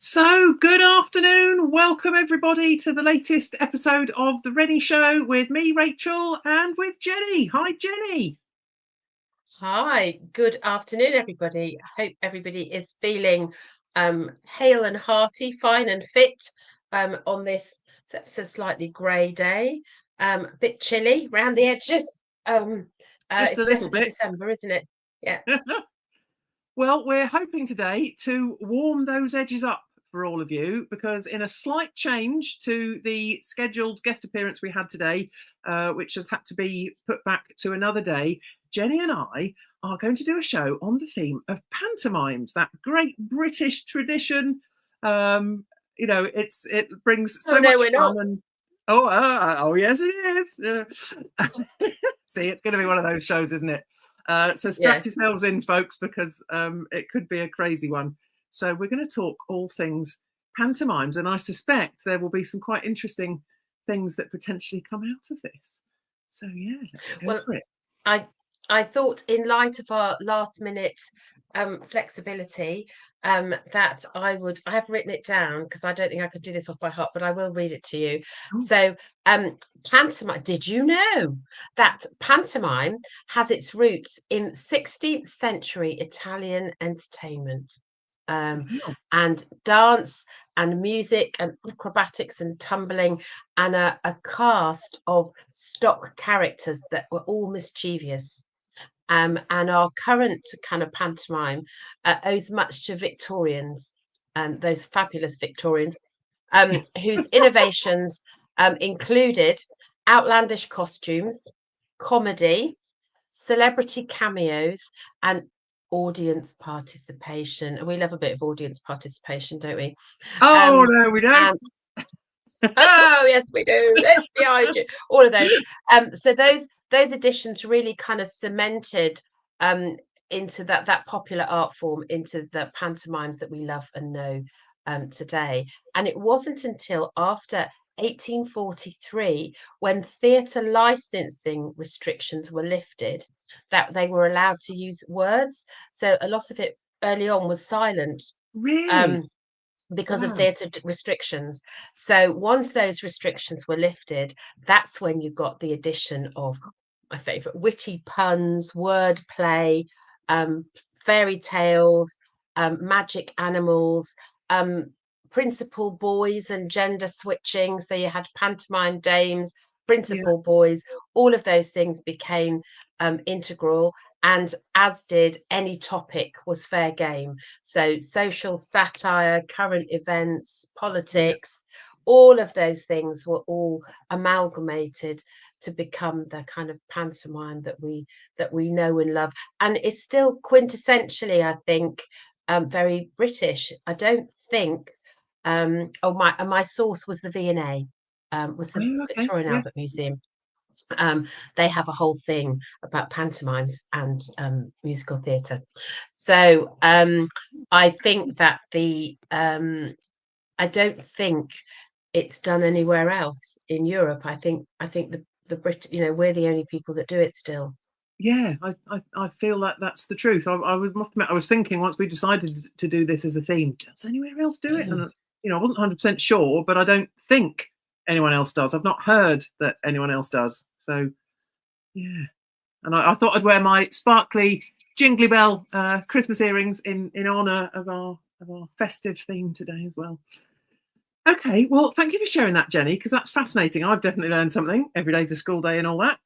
So, good afternoon. Welcome, everybody, to the latest episode of The Renny Show with me, Rachel, and with Jenny. Hi, Jenny. Hi, good afternoon, everybody. I hope everybody is feeling hale and hearty, fine and fit on this it's a slightly grey day, a bit chilly round the edges. Just a It's little definitely bit. December, isn't it? Yeah. Well, we're hoping today to warm those edges up for all of you because, in a slight change to the scheduled guest appearance we had today, which has had to be put back to another day, Jenny and I are going to do a show on the theme of pantomimes, that great British tradition. It brings Oh so no, much we're not. fun and oh yes it is. See, it's going to be one of those shows, isn't it? So strap Yeah. yourselves in, folks, because it could be a crazy one. So we're going to talk all things pantomimes, and I suspect there will be some quite interesting things that potentially come out of this. So yeah, let's go Well, for it. I I thought in light of our last minute flexibility that I have written it down because I don't think I could do this off by heart, but I will read it to you. Oh, So pantomime, did you know that pantomime has its roots in 16th century Italian entertainment? Um, wow. and dance and music and acrobatics and tumbling and a cast of stock characters that were all mischievous. And our current kind of pantomime owes much to Victorians, those fabulous Victorians, whose innovations included outlandish costumes, comedy, celebrity cameos, and audience participation. And we love a bit of audience participation, don't we? Oh Um, no, we don't. and oh yes, we do. Let's behind you. All of those. So those additions really kind of cemented um into that popular art form into the pantomimes that we love and know today. And it wasn't until after 1843, when theatre licensing restrictions were lifted, that they were allowed to use words. So a lot of it early on was silent. Really? Um, because of Wow. theatre restrictions. So once those restrictions were lifted, that's when you got the addition of my favourite witty puns, wordplay, um, fairy tales, magic animals, um, principal boys and gender switching. So you had pantomime dames, Yeah. principal boys, all of those things became integral. And as did any topic was fair game. So social satire, current events, Yeah. politics, all of those things were all amalgamated to become the kind of pantomime that we know and love. And it's still quintessentially, I think, very British. I don't think my source was the V&A, was the Oh, okay. Victorian Yeah. Albert Museum. They have a whole thing about pantomimes and musical theatre. So I think that I don't think it's done anywhere else in Europe. I think the we're the only people that do it still. Yeah, I feel that that's the truth. Must admit, I was thinking once we decided to do this as a theme, does anyone else do it? And I wasn't 100% sure, but I don't think anyone else does. I've not heard that anyone else does. So yeah, and I thought I'd wear my sparkly jingly bell Christmas earrings in honour of our festive theme today as well. Okay, well, thank you for sharing that, Jenny, because that's fascinating. I've definitely learned something. Every day's a school day and all that.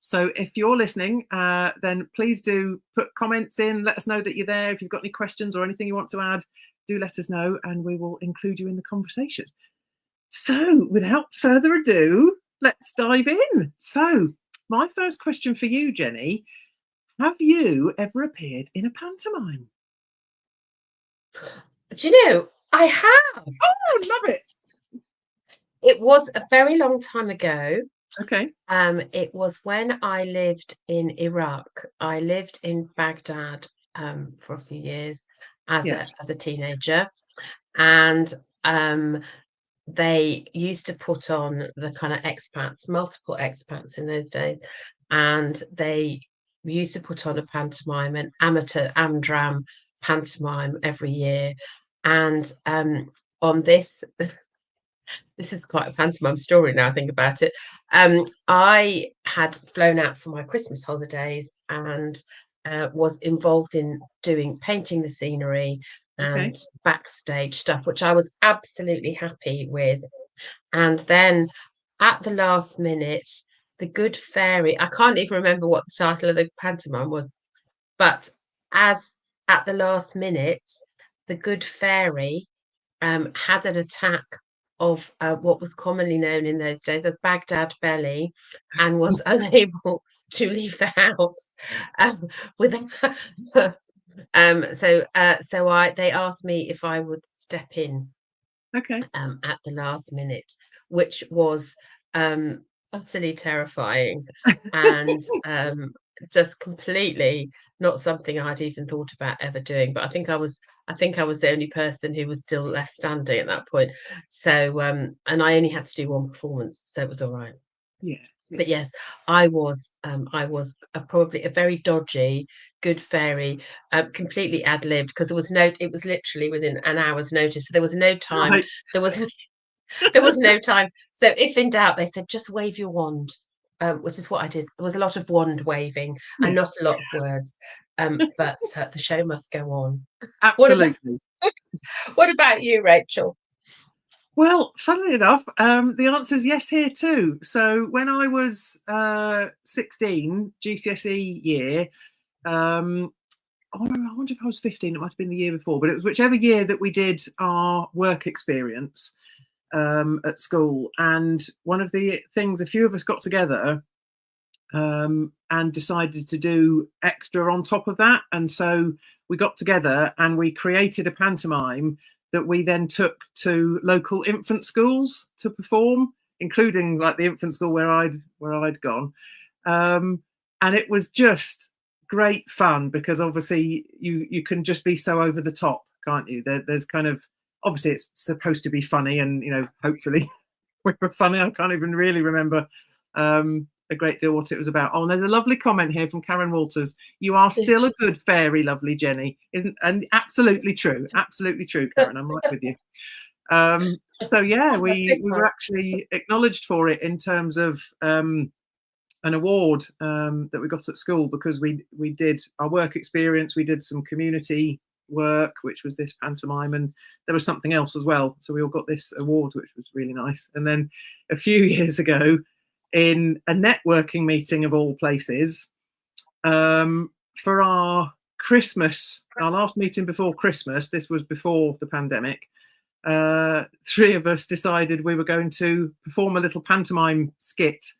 So if you're listening, then please do put comments in. Let us know that you're there. If you've got any questions or anything you want to add, do let us know and we will include you in the conversation. So without further ado, let's dive in. So my first question for you, Jenny, have you ever appeared in a pantomime? Do you know, I have. Oh, love it. It was a very long time ago. Okay. It was when I lived in Iraq. I lived in Baghdad for a few years as Yeah. a teenager, and they used to put on the kind of expats, multiple expats in those days, and they used to put on a pantomime, an amateur Amdram pantomime every year. And on this, this is quite a pantomime story now I think about it. I had flown out for my Christmas holidays and was involved in painting the scenery Okay. and backstage stuff, which I was absolutely happy with. And then at the last minute, the Good Fairy, I can't even remember what the title of the pantomime was, but as at the last minute, the Good Fairy had an attack of what was commonly known in those days as Baghdad belly, and was unable to leave the house with so they asked me if I would step in Okay. at the last minute, which was utterly terrifying and just completely not something I'd even thought about ever doing. But I think I was the only person who was still left standing at that point. So and I only had to do one performance, so it was all right. Yeah. But yes, I was probably a very dodgy Good Fairy, completely ad-libbed, because it was literally within an hour's notice. So there was no time. Right. There was there was no time. So if in doubt, they said just wave your wand, which is what I did. There was a lot of wand waving and Yeah. not a lot of words. But the show must go on. Absolutely. What about you, Rachel? Well, funnily enough, the answer is yes here too. So when I was 16, GCSE year, I wonder if I was 15, it might have been the year before, but it was whichever year that we did our work experience at school. And one of the things, a few of us got together and decided to do extra on top of that. And so we got together and we created a pantomime that we then took to local infant schools to perform, including like the infant school where I'd gone. And it was just great fun because obviously you can just be so over the top, can't you? There's kind of, obviously it's supposed to be funny, and hopefully we were funny. I can't even really remember a great deal what it was about. Oh, and there's a lovely comment here from Karen Walters. You are still a good fairy, lovely Jenny. And absolutely true, Karen. I'm right with you. So yeah, we were actually acknowledged for it in terms of an award that we got at school, because we did our work experience, we did some community work, which was this pantomime, and there was something else as well. So we all got this award, which was really nice. And then a few years ago, in a networking meeting of all places, for our Christmas, our last meeting before Christmas, this was before the pandemic, three of us decided we were going to perform a little pantomime skit.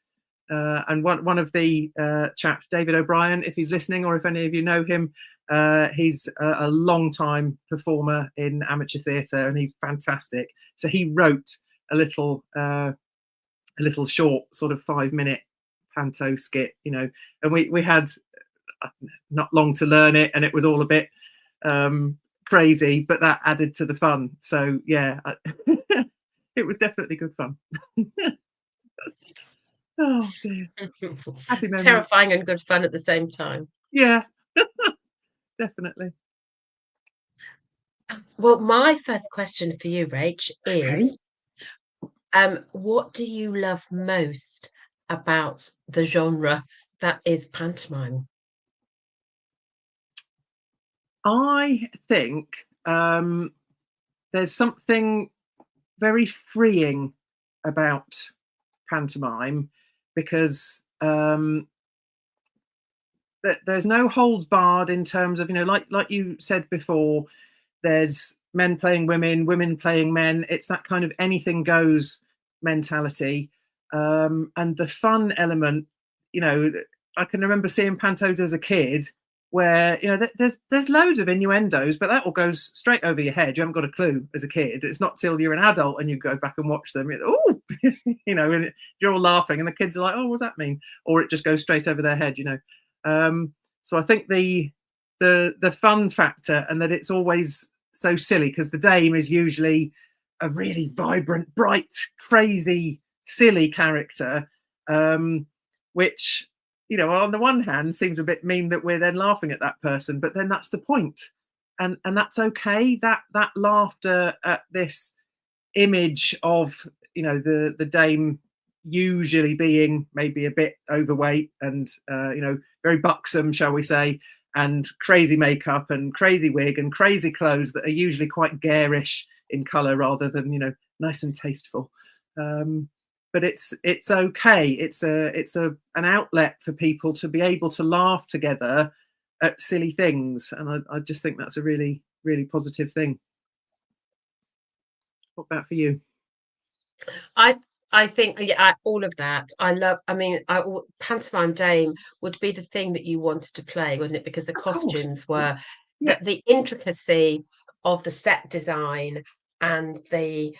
And one of the chaps, David O'Brien, if he's listening, or if any of you know him, he's a long-time performer in amateur theatre, and he's fantastic. So he wrote a little short, sort of 5-minute panto skit, and we had not long to learn it, and it was all a bit crazy, but that added to the fun. So yeah, it was definitely good fun. Oh dear. Happy memories. Terrifying and good fun at the same time. Yeah. Definitely. Well, my first question for you, Rach, is what do you love most about the genre that is pantomime? I think there's something very freeing about pantomime, because there's no holds barred in terms of, like you said before, there's men playing women, women playing men. It's that kind of anything goes mentality, and the fun element. I can remember seeing pantos as a kid where there's loads of innuendos, but that all goes straight over your head. You haven't got a clue as a kid. It's not till you're an adult and you go back and watch them. Oh, and you're all laughing, and the kids are like, "Oh, what does that mean?" Or it just goes straight over their head. So I think the fun factor, and that it's always so silly, because the dame is usually a really vibrant, bright, crazy, silly character, which on the one hand seems a bit mean that we're then laughing at that person, but then that's the point. and that's okay. That laughter at this image of, you know, the dame usually being maybe a bit overweight and you know, very buxom, shall we say, and crazy makeup and crazy wig and crazy clothes that are usually quite garish in color rather than, you know, nice and tasteful. But it's okay. It's an outlet for people to be able to laugh together at silly things, and I just think that's a really, really positive thing. What about for you? I think, yeah, all of that. I mean, Pantomime Dame would be the thing that you wanted to play, wouldn't it? Because the Of course. costumes were Yeah. the intricacy of the set design and the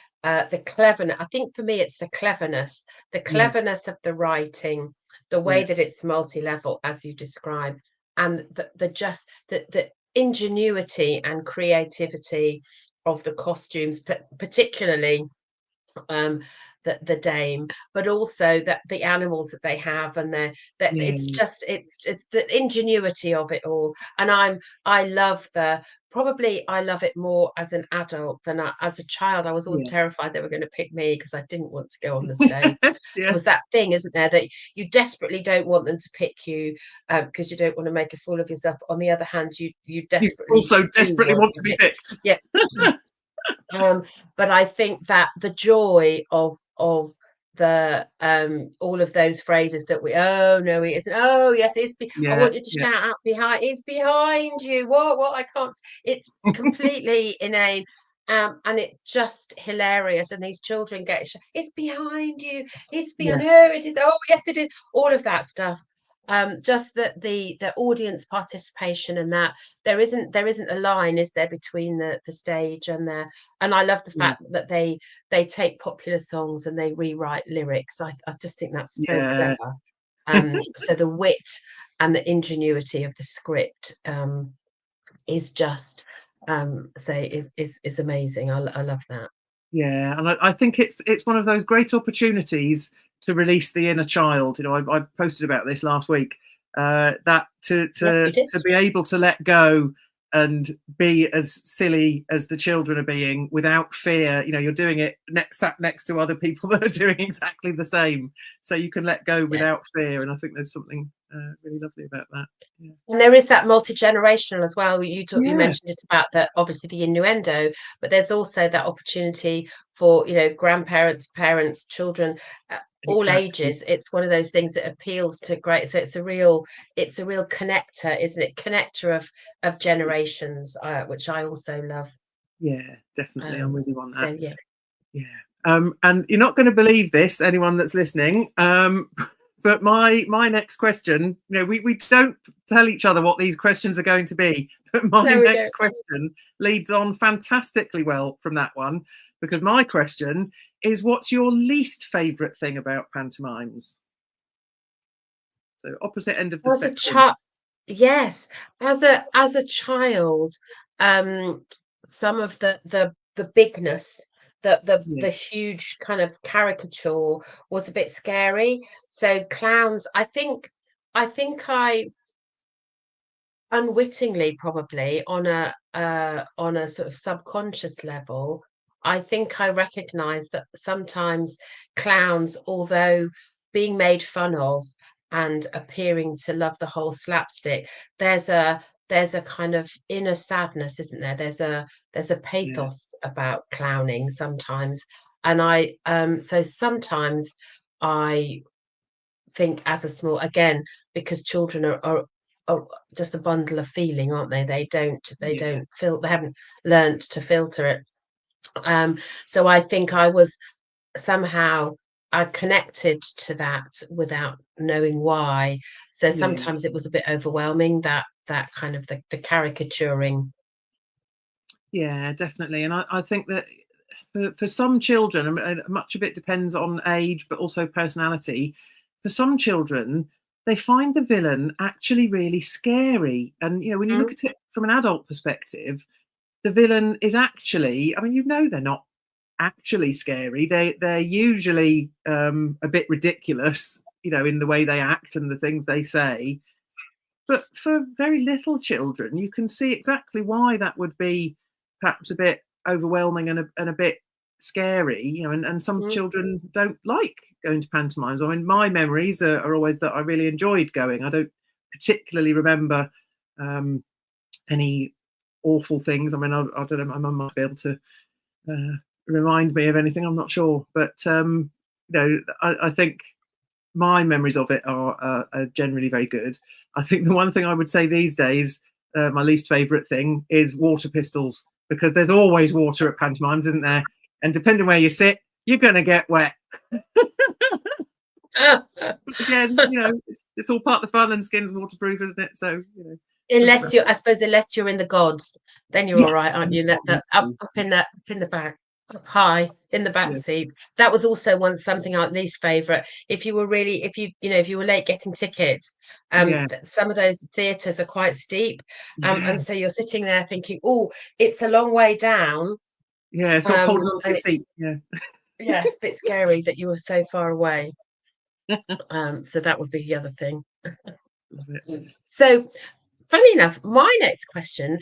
cleverness. I think for me, it's the Yeah. cleverness of the writing, the way Yeah. that it's multi-level, as you describe, and the ingenuity and creativity of the costumes, particularly um the dame, but also that the animals that they have, and that Yeah. it's the ingenuity of it all. And I love I love it more as an adult than as a child. I was always Yeah. terrified they were going to pick me because I didn't want to go on the stage. There Yeah. was that thing, isn't there, that you desperately don't want them to pick you because you don't want to make a fool of yourself. On the other hand, you You desperately also do desperately want want to to be pick. picked. Yeah. But I think that the joy of the all of those phrases that we, oh no it isn't, oh yes I Yeah. want you to Yeah. shout out behind, it's behind you, what I can't it's completely inane. And it's just hilarious, and these children get it's behind you, it's Yeah. behind, oh it is, oh yes it is, all of that stuff. Just that the audience participation, and that there isn't a line, is there, between the stage and the, and I love the Yeah. fact that they take popular songs and they rewrite lyrics. I just think that's so Yeah. clever. So the wit and the ingenuity of the script is just is amazing. I love that. Yeah, and I think it's one of those great opportunities to release the inner child. You know, I posted about this last week. That Yes, you did. to be able to let go and be as silly as the children are being without fear. You know, you're doing it sat next to other people that are doing exactly the same, so you can let go Yeah. without fear. And I think there's something really lovely about that. Yeah. And there is that multi-generational as well. You Yeah, mentioned it about that, obviously the innuendo, but there's also that opportunity for, grandparents, parents, children, all exactly. ages. It's one of those things that appeals to great. So it's a real connector, isn't it? Connector of generations, which I also love. Yeah, definitely. I'm with you on So that. yeah. Yeah. And you're not going to believe this, anyone that's listening. But my next question, you know, we don't tell each other what these questions are going to be, but my No, we next don't. question leads on fantastically well from that one, because my question is, what's your least favourite thing about pantomimes? So opposite end of the As a spectrum. child, yes, as a child, some of the bigness, the Yeah, huge kind of caricature was a bit scary. So clowns, I think I unwittingly, probably on a sort of subconscious level, I think I recognize that sometimes clowns, although being made fun of and appearing to love the whole slapstick, there's a kind of inner sadness, isn't there? There's a yeah, pathos about clowning sometimes. And so sometimes I think, as a small, again, because children are just a bundle of feeling, aren't they? They don't they yeah, don't feel, they haven't learnt to filter it. So I think I was somehow, I connected to that without knowing why. So yeah, sometimes it was a bit overwhelming, that kind of the caricaturing. yeah, definitely. And I think that for some children, and much of it depends on age, but also personality. For some children, they find the villain actually really scary. And, you know, when you look Mm. at it from an adult perspective, the villain is actually, I mean, you know, they're not actually scary. They're usually a bit ridiculous, you know, in the way they act and the things they say. But for very little children, you can see exactly why that would be perhaps a bit overwhelming and a bit scary, you know, and some Mm. children don't like going to pantomimes. I mean, my memories are always that I really enjoyed going. I don't particularly remember any awful things. I mean, I don't know, my mum might be able to remind me of anything, I'm not sure. But, you know, I think my memories of it are generally very good. I think the one thing I would say these days, my least favourite thing, is water pistols, because there's always water at pantomimes, isn't there? And depending where you sit, you're going to get wet. Again, you know, it's all part of the fun, and skin's waterproof, isn't it? So, you know. Unless you're, I suppose, unless you're in the gods, then you're all right, Yes. aren't you? Up in the back, up high in the back Yeah. seat. That was also something our least favourite. If you were really, if you were late getting tickets, Yeah. some of those theatres are quite steep, Yeah. and so you're sitting there thinking, oh, it's a long way down. Yeah. Sort of holding on to And your seat. Yeah. yeah, it's a bit scary that you were so far away. So that would be the other thing. Love it. So, funny enough, my next question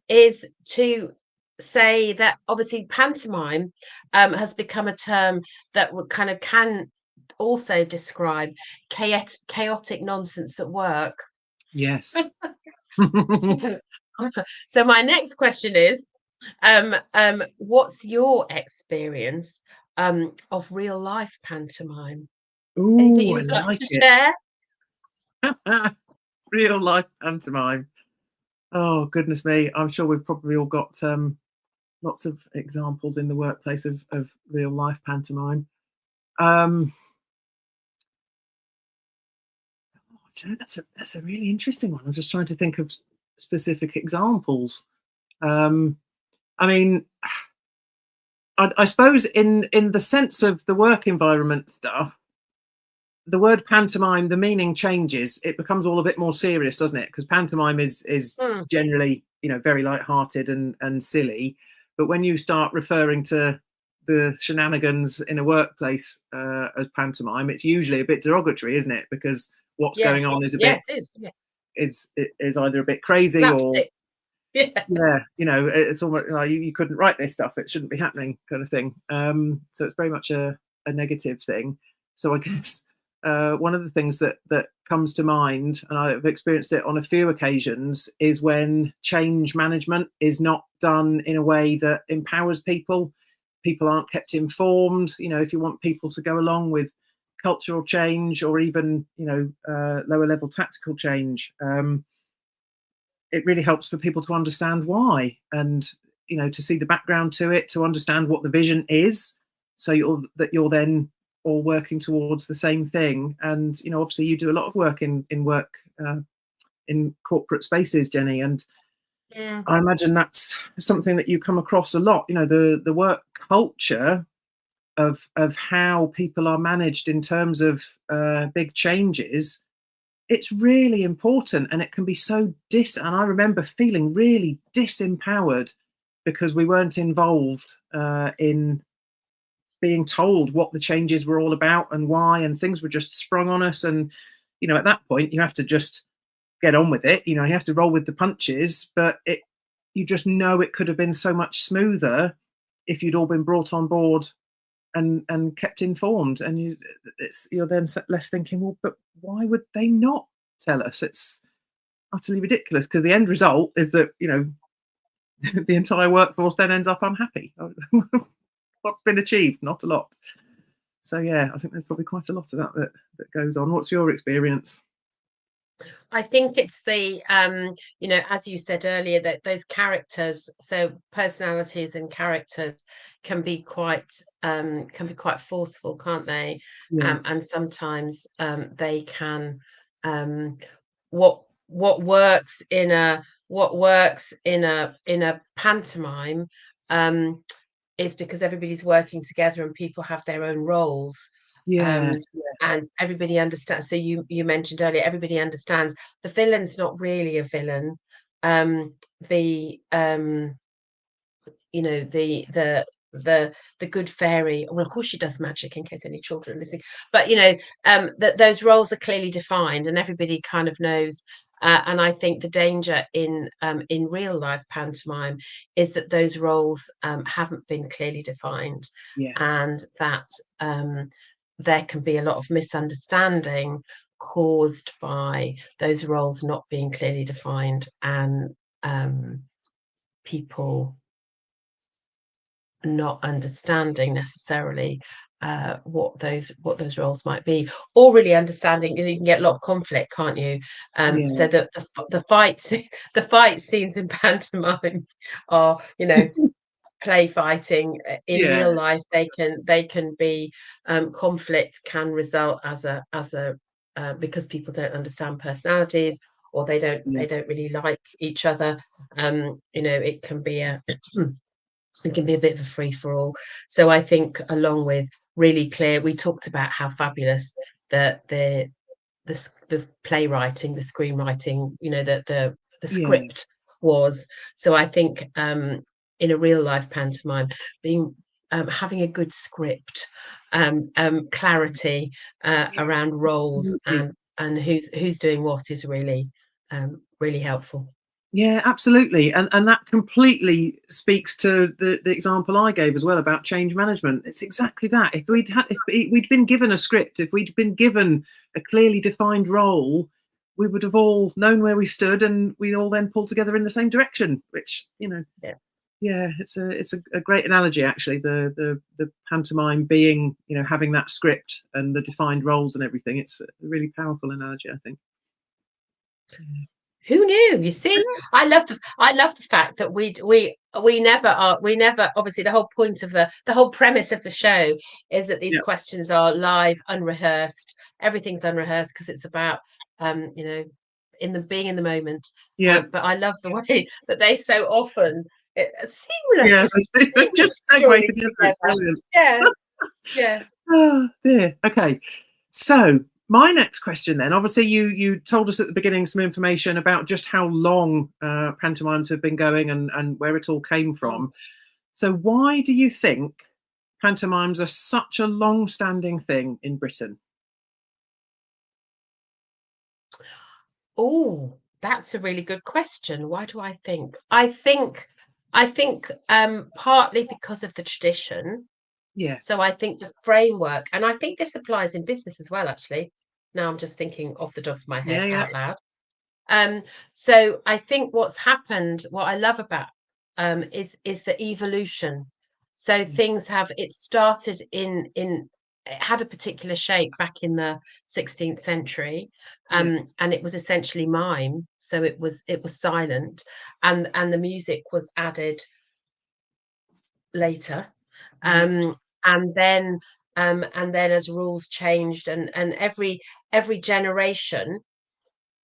is to say that obviously pantomime has become a term that kind of can also describe chaotic nonsense at work. Yes. So, so my next question is, what's your experience of real life pantomime? Anything Ooh, I you'd like like to it. share? Real life pantomime. Oh, goodness me. I'm sure we've probably all got lots of examples in the workplace of real life pantomime. So that's a really interesting one. I'm just trying to think of specific examples. I mean, I suppose in the sense of the work environment stuff, the word pantomime, the meaning changes. It becomes all a bit more serious, doesn't it? Because pantomime is Hmm. generally, you know, very light-hearted and silly. But when you start referring to the shenanigans in a workplace as pantomime, it's usually a bit derogatory, isn't it? Because what's Yeah, going on is a yeah, bit it is. Yeah. is either a bit crazy or Slapstick. Yeah. yeah, you know, it's almost like you couldn't write this stuff. It shouldn't be happening, kind of thing. So it's very much a negative thing. So I guess one of the things that comes to mind, and I've experienced it on a few occasions, is when change management is not done in a way that empowers people. People aren't kept informed. You know, if you want people to go along with cultural change or even, you know, lower level tactical change, it really helps for people to understand why, and, you know, to see the background to it, to understand what the vision is, so you're then all working towards the same thing. And, you know, obviously you do a lot of work in work in corporate spaces, Jenny, and Yeah. I imagine that's something that you come across a lot. You know, the work culture of how people are managed in terms of big changes, it's really important, and it can be so and I remember feeling really disempowered because we weren't involved in being told what the changes were all about and why, and things were just sprung on us. And, you know, at that point you have to just get on with it. You know, you have to roll with the punches, but you just know it could have been so much smoother if you'd all been brought on board and kept informed. And you're then left thinking, well, but why would they not tell us? It's utterly ridiculous, because the end result is that, you know, the entire workforce then ends up unhappy. What's been achieved? Not a lot. So yeah, I think there's probably quite a lot of that goes on. What's your experience? I think it's the as you said earlier, that those characters, so personalities and characters can be quite forceful, can't they? Yeah. And sometimes they can what works in a pantomime is because everybody's working together and people have their own roles. Yeah. Um, and everybody understands. So you mentioned earlier, everybody understands the villain's not really a villain. The the good fairy, well, of course she does magic, in case any children are listening, but those roles are clearly defined and everybody kind of knows And I think the danger in real life pantomime is that those roles haven't been clearly defined, Yeah. and that there can be a lot of misunderstanding caused by those roles not being clearly defined, and people not understanding necessarily what those roles might be, or really understanding. You can get a lot of conflict, can't you? So Yeah. that the fight scenes in pantomime are, play fighting. In Yeah. real life, they can be, conflict can result as a because people don't understand personalities, or they don't really like each other. It can be it can be a bit of a free for all. So I think, along with really clear, we talked about how fabulous the playwriting, the screenwriting, the Yeah. script was. So I think, in a real life pantomime, being having a good script, clarity Yeah. around roles, Absolutely. and who's doing what is really, really helpful. Yeah, absolutely. And that completely speaks to the example I gave as well about change management. It's exactly that. If we'd been given a script, if we'd been given a clearly defined role, we would have all known where we stood, and we all then pulled together in the same direction, which, Yeah. yeah, it's a great analogy, actually. The pantomime being, having that script and the defined roles and everything. It's a really powerful analogy, I think. Who knew? You see, I love the fact that we never, obviously, the whole point of the whole premise of the show is that these Yeah. questions are live, unrehearsed. Everything's unrehearsed because it's about, in the being in the moment. Yeah. But I love the way that they so often, Yeah. They just segue story together. It's together. brilliant. Yeah, yeah. Oh dear. Okay. So my next question then, obviously you told us at the beginning some information about just how long pantomimes have been going, and where it all came from. So why do you think pantomimes are such a long-standing thing in Britain? Oh, that's a really good question. Why do I think? I think partly because of the tradition. Yeah. So I think the framework, and I think this applies in business as well, actually. Now I'm just thinking off the top of my Yeah. head Yeah. out loud. So I think what's happened, what I love about, is the evolution. So things have it started in it had a particular shape back in the 16th century, Yeah. and it was essentially mime. So it was silent, and the music was added later, Right. um, and then as rules changed, and every generation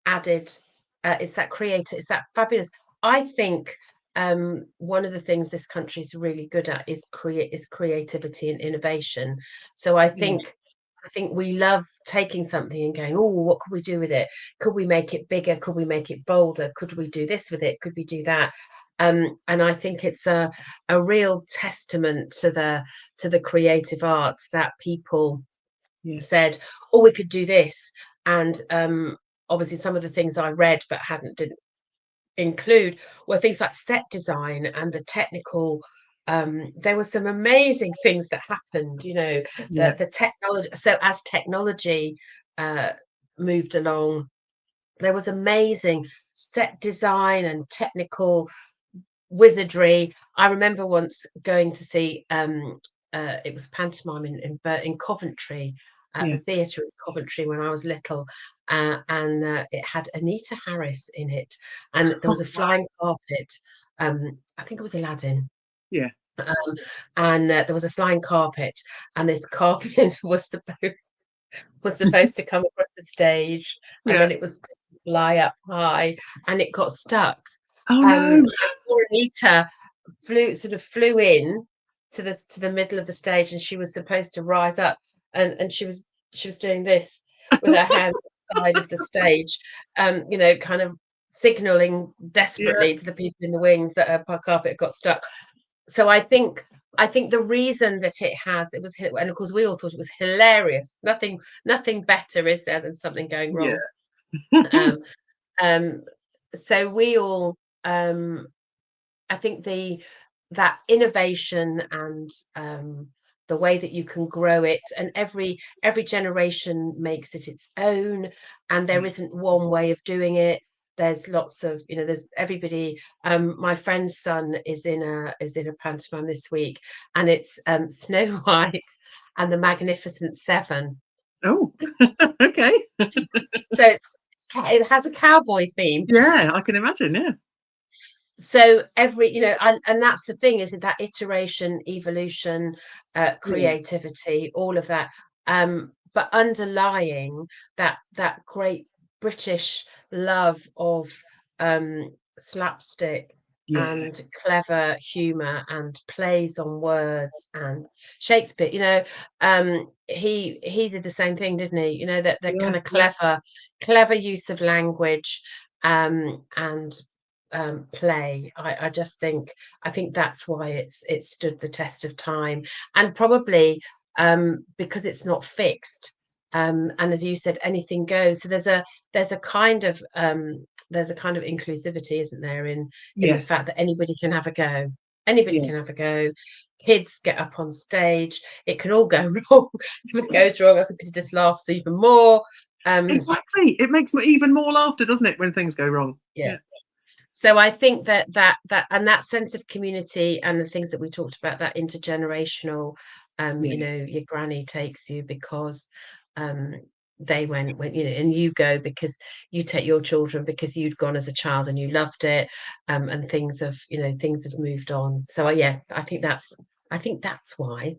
added, it's that fabulous. I think, one of the things this country is really good at is creativity and innovation. So Yeah. I think we love taking something and going, oh, what could we do with it? Could we make it bigger? Could we make it bolder? Could we do this with it? Could we do that? And I think it's a real testament to the creative arts that people Yeah. said, oh, we could do this. And obviously some of the things I read but didn't include were things like set design and the technical. There were some amazing things that happened, Yeah. the technology. So as technology moved along, there was amazing set design and technical wizardry. I remember once going to see, it was pantomime in Coventry, at Yeah. the theatre in Coventry when I was little, and it had Anita Harris in it, and there Oh, was a wow. flying carpet. I think it was Aladdin. Yeah. Um, and there was a flying carpet, and this carpet was supposed to come across the stage, and Yeah. then it was supposed to fly up high, and it got stuck. Oh no. So poor Anita flew in to the middle of the stage, and she was supposed to rise up, and she was doing this with her hands at the side of the stage, kind of signaling Yeah. desperately to the people in the wings that her carpet got stuck. So I think the reason that and of course we all thought it was hilarious. Nothing better is there than something going Yeah. wrong. Um, So we all, I think that innovation and the way that you can grow it, and every generation makes it its own, and there isn't one way of doing it. There's lots of, there's everybody. My friend's son is in a pantomime this week, and it's Snow White and the Magnificent Seven. Oh, okay. So it has a cowboy theme. Yeah, I can imagine. Yeah. So every, and that's the thing, is that iteration, evolution, Yeah. creativity, all of that, but underlying that great British love of slapstick Yeah. and clever humor and plays on words and Shakespeare. He did the same thing, didn't he? That Yeah. kind of Yeah. clever use of language, and play. I think that's why it stood the test of time, and probably because it's not fixed. And as you said, anything goes. So there's a kind of inclusivity, isn't there, in the Yes. fact that anybody can have a go. Anybody Yeah. can have a go. Kids get up on stage. It can all go wrong. If it goes wrong, everybody just laughs even more. Exactly. It makes even more laughter, doesn't it, when things go wrong? Yeah. Yeah. So I think that and that sense of community and the things that we talked about, that intergenerational, Yeah. your granny takes you because they went, and you go because you take your children because you'd gone as a child and you loved it, and things have moved on. So yeah, I think that's why.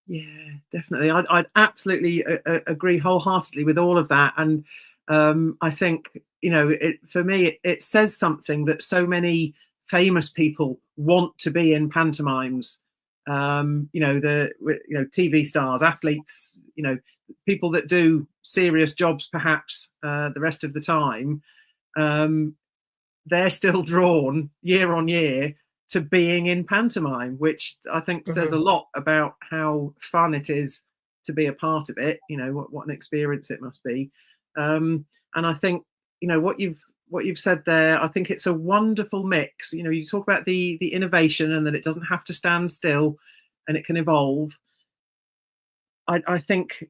Yeah, definitely. I'd absolutely agree wholeheartedly with all of that. And I think, for me, it says something that so many famous people want to be in pantomimes. TV stars, athletes, people that do serious jobs, perhaps the rest of the time. Um, they're still drawn year on year to being in pantomime, which I think says a Mhm. lot about how fun it is to be a part of it. What an experience it must be. And I think what you've said there. I think it's a wonderful mix. You talk about the innovation and that it doesn't have to stand still, and it can evolve. I think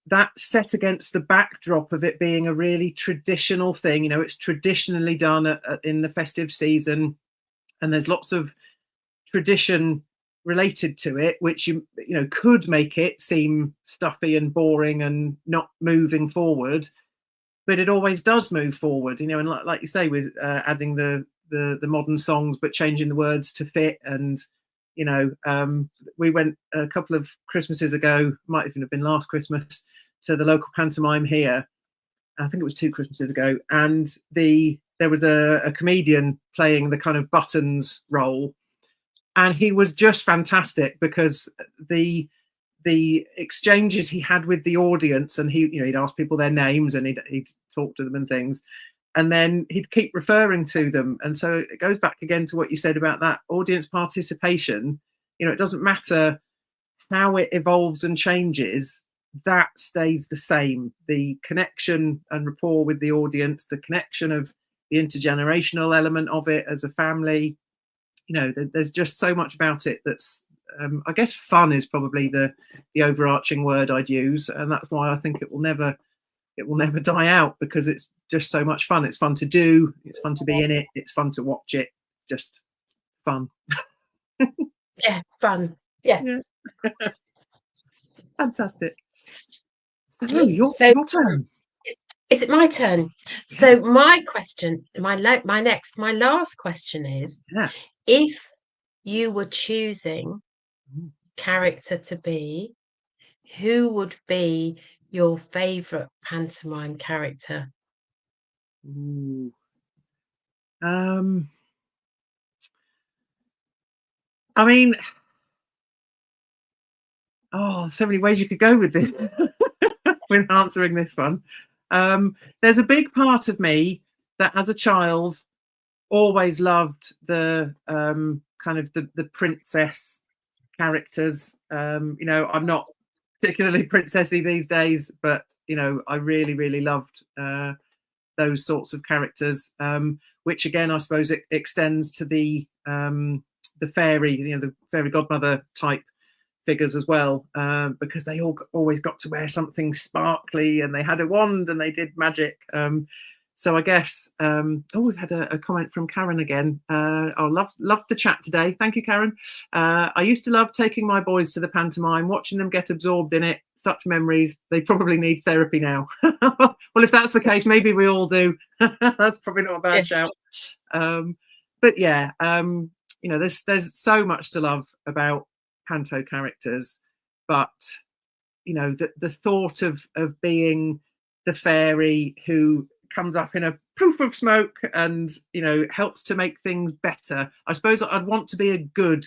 that set against the backdrop of it being a really traditional thing. It's traditionally done in the festive season, and there's lots of tradition related to it, which could make it seem stuffy and boring and not moving forward. But it always does move forward, and like you say, with adding the modern songs, but changing the words to fit. And we went a couple of Christmases ago, might even have been last Christmas, to the local pantomime here. I think it was 2 Christmases ago, and there was a comedian playing the kind of Buttons role, and he was just fantastic because the exchanges he had with the audience, and he'd ask people their names and he'd talk to them and things, and then he'd keep referring to them. And so it goes back again to what you said about that audience participation. It doesn't matter how it evolves and changes, that stays the same. The connection and rapport with the audience, the connection of the intergenerational element of it as a family. There's just so much about it that's I guess fun is probably the overarching word I'd use, and that's why I think it will never die out, because it's just so much fun. It's fun to do, it's fun to be in it, it's fun to watch it. It's just fun. Yeah, fun. Yeah. Yeah. Fantastic. So your So turn. is it my turn? Yeah. So my question, my last question is, Yeah. if you were choosing character to be, who would be your favorite pantomime character? Ooh. I mean, so many ways you could go with this with answering this one. There's a big part of me that, as a child, always loved the kind of the princess characters. I'm not particularly princessy these days, but I really, really loved those sorts of characters, which again I suppose it extends to the fairy, the fairy godmother type figures as well, because they always got to wear something sparkly, and they had a wand and they did magic. So I guess, we've had a comment from Karen again. Love the chat today. Thank you, Karen. I used to love taking my boys to the pantomime, watching them get absorbed in it. Such memories. They probably need therapy now. Well, if that's the case, maybe we all do. That's probably not a bad shout. But yeah, there's so much to love about panto characters, but the thought of being the fairy who comes up in a poof of smoke and helps to make things better. I suppose I'd want to be a good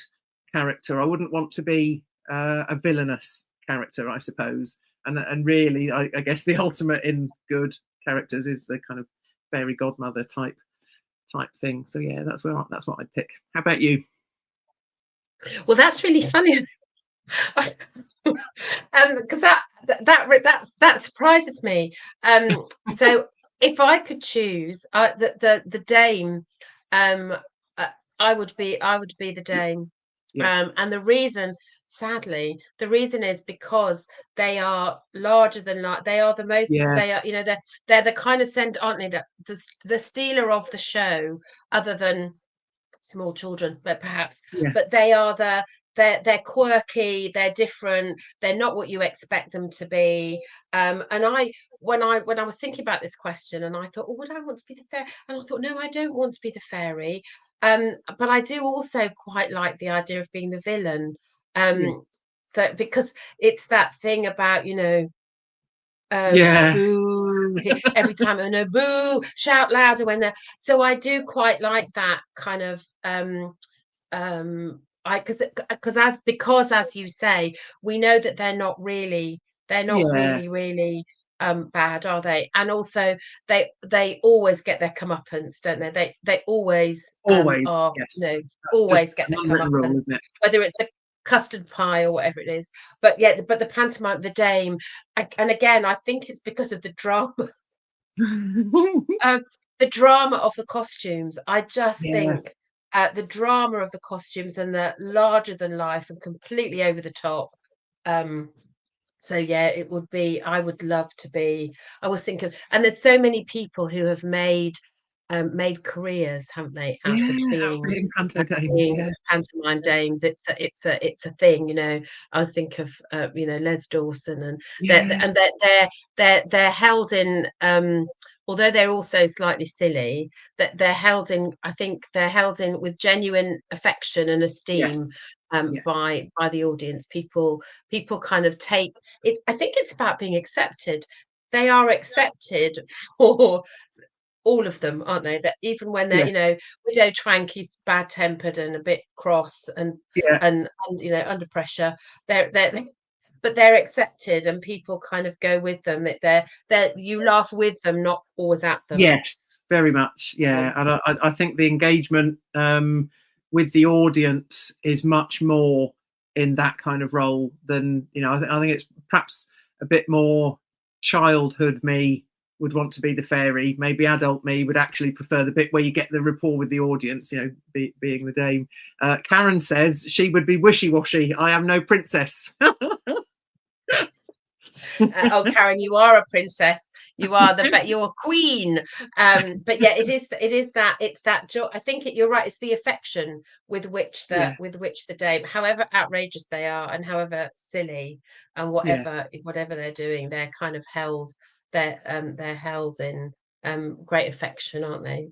character. I wouldn't want to be a villainous character, I suppose. And really, I guess the ultimate in good characters is the kind of fairy godmother type thing. So yeah, that's what I'd pick. How about you? Well, that's really funny. Because that surprises me. So if I could choose the dame, I would be the dame. Yeah. And the reason, sadly, is because they are larger than life. They are the most. Yeah. They are, they're the kind of aren't they? The stealer of the show, other than small children, but perhaps. Yeah. But they're quirky, they're different, they're not what you expect them to be. And when I was thinking about this question, and I thought, would I want to be the fairy? And I thought, no, I don't want to be the fairy. But I do also quite like the idea of being the villain. Because it's that thing about, boo every time, no, boo, shout louder when they're. So I do quite like that kind of because as you say, we know that they're not really really bad, are they? And also they always get their comeuppance, don't they? They always are, yes. Always get their comeuppance, whether it's the custard pie or whatever it is. But the pantomime, the dame, and again, I think it's because of the drama. The drama of the costumes. I just think the drama of the costumes and the larger than life and completely over the top. So yeah, it would be. I would love to be. I was thinking, and there's so many people who have made careers, haven't they, out of being pantomime dames. It's a thing, I was thinking of Les Dawson, and they're held in. Although they're also slightly silly, that they're held in. I think they're held in with genuine affection and esteem. By the audience. People kind of take it. I think it's about being accepted. They are accepted for all of them, aren't they? That even when they're widow Twanky's bad tempered and a bit cross and under pressure, but they're accepted, and people kind of go with them. That you laugh with them, not always at them. Yes, very much. Yeah, and I think the engagement with the audience is much more in that kind of role than I think it's perhaps a bit more childhood me would want to be the fairy. Maybe adult me would actually prefer the bit where you get the rapport with the audience, being the dame. Karen says she would be wishy-washy. I am no princess. Oh, Karen, you are a princess. You are you're a queen. But yeah, it's that joy. I think you're right. It's the affection with which the dame, however outrageous they are and however silly and whatever they're doing, they're kind of held. They're held in great affection, aren't they?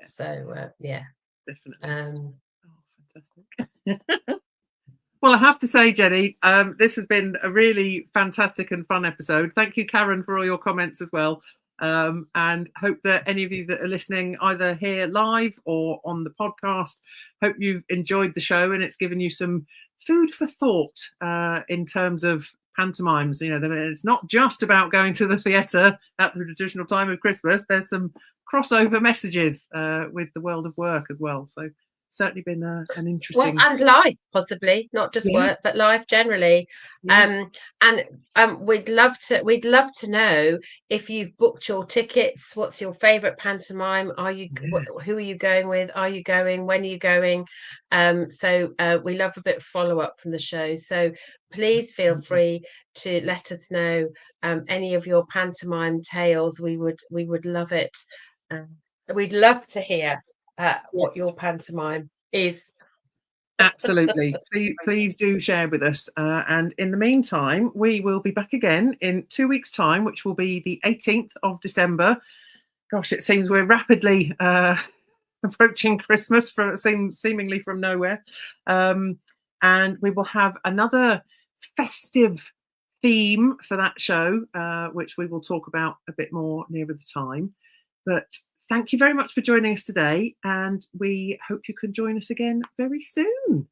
So definitely. Fantastic. Well, I have to say, Jenny, this has been a really fantastic and fun episode. Thank you, Karen, for all your comments as well. And hope that any of you that are listening, either here live or on the podcast, hope you've enjoyed the show and it's given you some food for thought in terms of pantomimes. It's not just about going to the theatre at the traditional time of Christmas. There's some crossover messages with the world of work as well. So certainly been an Well, interesting. and life, possibly, not just Yeah, work, but life generally. yeah. And we'd love to know if you've booked your tickets. What's your favourite pantomime? Yeah. Who are you going with? Are you going? When are you going? So we love a bit of follow up from the show. So please feel free to let us know any of your pantomime tales. We would love it. Um, we'd love to hear what Yes. your pantomime is. Absolutely. Please do share with us. And in the meantime, we will be back again in 2 weeks' time, which will be the 18th of December. Gosh, it seems we're rapidly approaching Christmas seemingly from nowhere. And we will have another festive theme for that show, which we will talk about a bit more nearer the time. But thank you very much for joining us today, and we hope you can join us again very soon.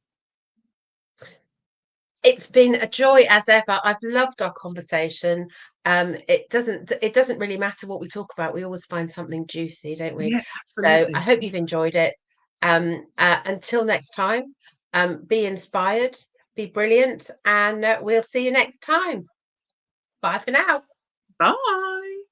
It's been a joy as ever. I've loved our conversation. It doesn't really matter what we talk about. We always find something juicy, don't we? Yeah, So I absolutely. hope you've enjoyed it. Until next time, be inspired, be brilliant, and we'll see you next time. Bye for now. Bye.